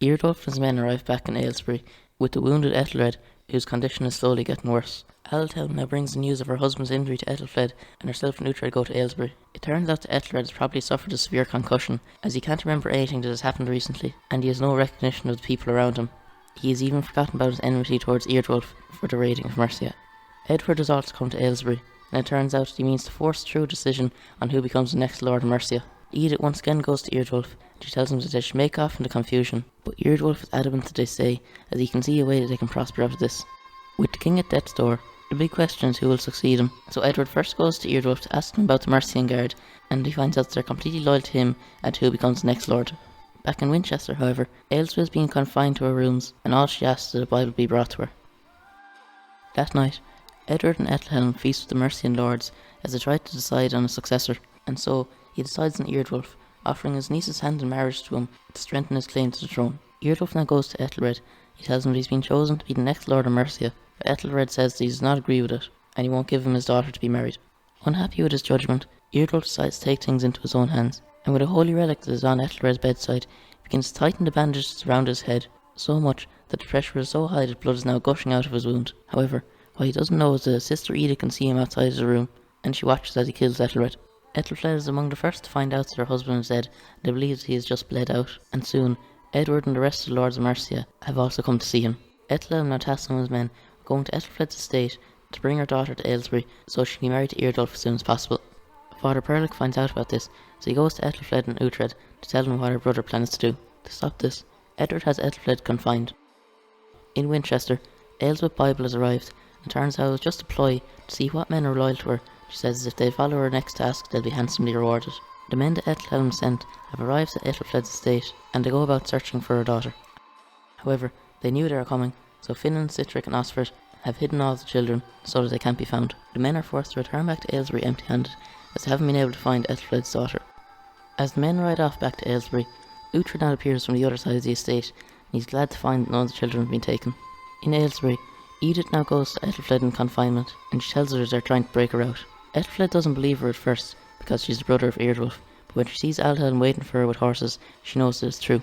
Eardwulf and his men arrive back in Aylesbury with the wounded Ethelred, whose condition is slowly getting worse. Adelheid now brings the news of her husband's injury to Ethelfled, and herself and Uhtred go to Aylesbury. It turns out that Ethelred has probably suffered a severe concussion, as he can't remember anything that has happened recently, and he has no recognition of the people around him. He has even forgotten about his enmity towards Eardwulf for the raiding of Mercia. Edward has also come to Aylesbury, and it turns out he means to force through a decision on who becomes the next Lord of Mercia. Edith once again goes to Eardwulf, and she tells him that they should make off in the confusion, but Eardwulf is adamant that they stay, as he can see a way that they can prosper out of this. With the king at death's door, the big question is who will succeed him. So Edward first goes to Eardwulf to ask him about the Mercian Guard, and he finds out that they're completely loyal to him and who becomes the next lord. Back in Winchester, however, Ailsa is being confined to her rooms, and all she asks is that a Bible be brought to her. That night, Edward and Ethelhelm feast with the Mercian lords as they try to decide on a successor, and so he decides on Eardwulf, offering his niece's hand in marriage to him to strengthen his claim to the throne. Eardwulf now goes to Ethelred. He tells him that he's been chosen to be the next Lord of Mercia, but Ethelred says that he does not agree with it, and he won't give him his daughter to be married. Unhappy with his judgment, Eardwulf decides to take things into his own hands, and with a holy relic that is on Ethelred's bedside, he begins to tighten the bandages around his head, so much that the pressure is so high that blood is now gushing out of his wound. However, what he doesn't know is that his sister Edith can see him outside the room, and she watches as he kills Ethelred. Ethelfled is among the first to find out that her husband is dead, and they believe that he has just bled out, and soon, Edward and the rest of the Lords of Mercia have also come to see him. Ethelhelm now tasks some of his men with going to Ethelfled's estate to bring her daughter to Aylesbury so she can be married to Eardwulf as soon as possible. Father Perlick finds out about this, so he goes to Ethelfled and Uhtred to tell them what her brother plans to do. To stop this, Edward has Ethelfled confined. In Winchester, Aylesbury Bible has arrived, and turns out it was just a ploy to see what men are loyal to her. She says if they follow her next task, they'll be handsomely rewarded. The men that Ethelhelm sent have arrived at Ethelfled's estate, and they go about searching for her daughter. However, they knew they were coming, so Finan, Sihtric and Osfryd have hidden all the children so that they can't be found. The men are forced to return back to Aylesbury empty-handed, as they haven't been able to find Ethelfled's daughter. As the men ride off back to Aylesbury, Uhtred now appears from the other side of the estate, and he's glad to find that none of the children have been taken. In Aylesbury, Edith now goes to Ethelfled in confinement, and she tells her that they're trying to break her out. Ethelfled doesn't believe her at first, because she's the brother of Eardwulf, but when she sees Aldhelm waiting for her with horses, she knows that it's true.